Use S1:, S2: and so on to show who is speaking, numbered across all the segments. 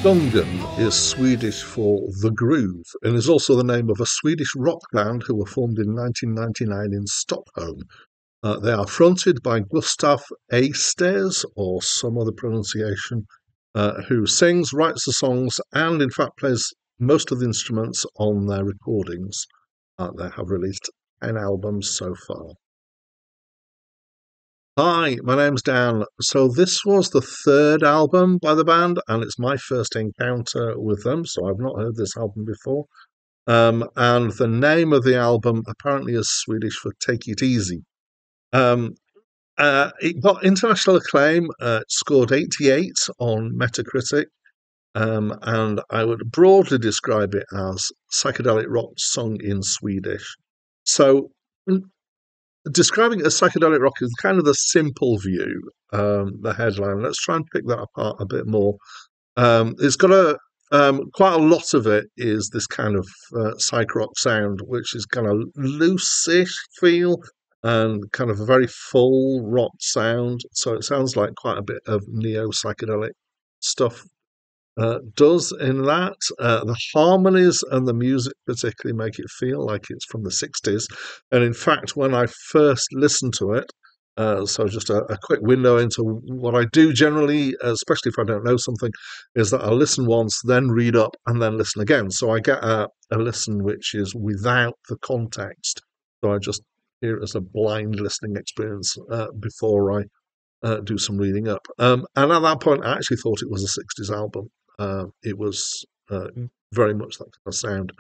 S1: Dungen is Swedish for the groove and is also the name of a Swedish rock band who were formed in 1999 in Stockholm. They are fronted by Gustav Eistes, or some other pronunciation, who sings, writes the songs, and in fact plays most of the instruments on their recordings. They have released 10 albums so far. Hi, my name's Dan. So this was the third album by the band, and it's my first encounter with them. So I've not heard this album before. And the name of the album apparently is Swedish for "Take It Easy." Um, it got international acclaim. It scored 88 on Metacritic, and I would broadly describe it as psychedelic rock sung in Swedish. So describing it as psychedelic rock is kind of the simple view, the headline. Let's try and pick that apart a bit more. It's got quite a lot of it is this kind of psych rock sound, which is kind of loose-ish feel and kind of a very full rock sound. So it sounds like quite a bit of neo psychedelic stuff does in that. The harmonies and the music particularly make it feel like it's from the 60s. And in fact, when I first listened to it, so just a quick window into what I do generally, especially if I don't know something, is that I'll listen once, then read up, and then listen again. So I get a listen which is without the context. So I just hear it as a blind listening experience before I do some reading up. And at that point, I actually thought it was a 60s album. It was very much that kind of sound.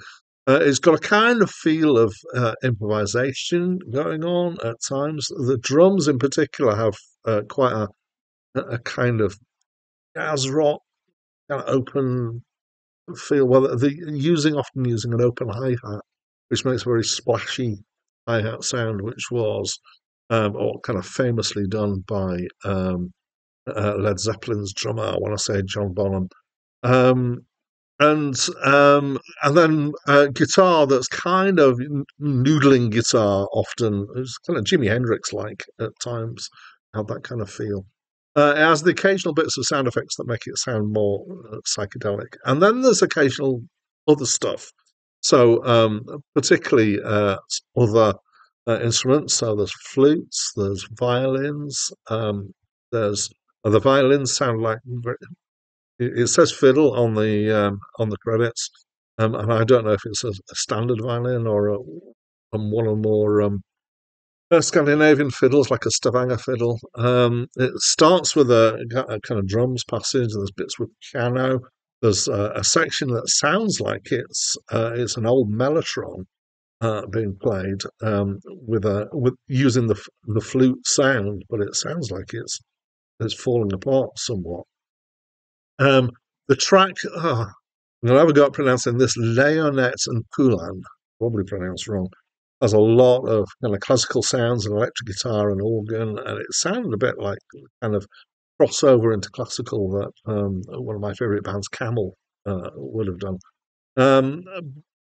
S1: It's got a kind of feel of improvisation going on at times. The drums, in particular, have quite a kind of jazz rock, kind of open feel. Well, often using an open hi hat, which makes a very splashy hi hat sound, which was or kind of famously done by Led Zeppelin's drummer. I want to say John Bonham. Um, and then guitar that's kind of noodling guitar often. It's kind of Jimi Hendrix like at times, have that kind of feel. It has the occasional bits of sound effects that make it sound more psychedelic. And then there's occasional other stuff. So particularly other instruments. So there's flutes, there's violins, there's the violins sound like it says fiddle on the credits, and I don't know if it's a standard violin or one or more Scandinavian fiddles, like a Stavanger fiddle. It starts with a kind of drums passage. There's bits with piano. There's a section that sounds like it's an old mellotron being played with using the flute sound, but it sounds like it's falling apart somewhat. Um, the track, I'm going to have a go at pronouncing this, Leonet and Pulan, probably pronounced wrong, has a lot of kind of classical sounds and electric guitar and organ, and it sounded a bit like kind of crossover into classical that one of my favourite bands, Camel, would have done. Um,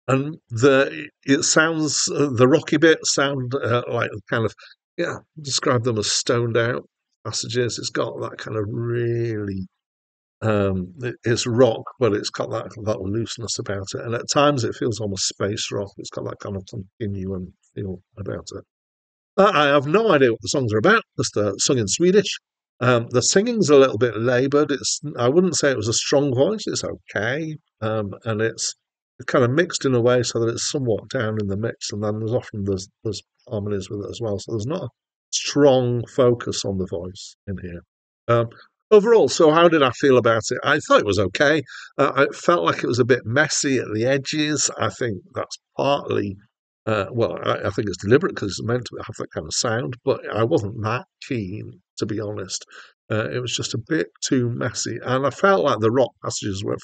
S1: and it sounds, the rocky bits sound like kind of, yeah, describe them as stoned out passages. It's got that kind of really it's rock, but it's got that looseness about it, and at times it feels almost space rock. It's got that kind of continuum feel about it. I have no idea what the songs are about. Just sung in Swedish. The singing's a little bit laboured. I wouldn't say it was a strong voice. It's okay, and it's kind of mixed in a way so that it's somewhat down in the mix, and then there's harmonies with it as well. So there's not a strong focus on the voice in here. Um, Overall, so how did I feel about it? I thought it was okay. I felt like it was a bit messy at the edges. I think that's partly, I think it's deliberate because it's meant to have that kind of sound, but I wasn't that keen, to be honest. It was just a bit too messy. And I felt like the rock passages where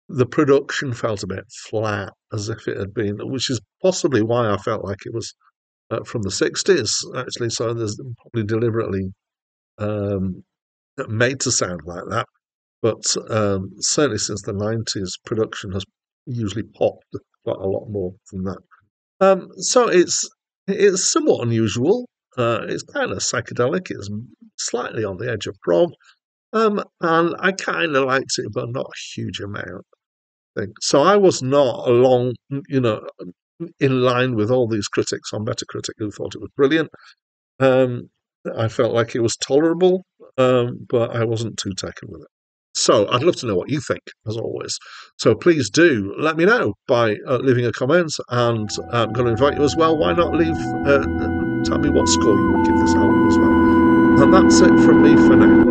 S1: the production felt a bit flat, as if it had been, which is possibly why I felt like it was from the 60s, actually. So there's probably deliberately um, made to sound like that. But certainly since the 90s, production has usually popped quite a lot more than that. So it's somewhat unusual. It's kind of psychedelic. It's slightly on the edge of prog. And I kind of liked it, but not a huge amount. So I was not along, you know, in line with all these critics on Metacritic who thought it was brilliant. Um, I felt like it was tolerable, but I wasn't too taken with it. So I'd love to know what you think, as always. So please do let me know by leaving a comment, and I'm going to invite you as well. Why not tell me what score you would give this album as well. And that's it from me for now.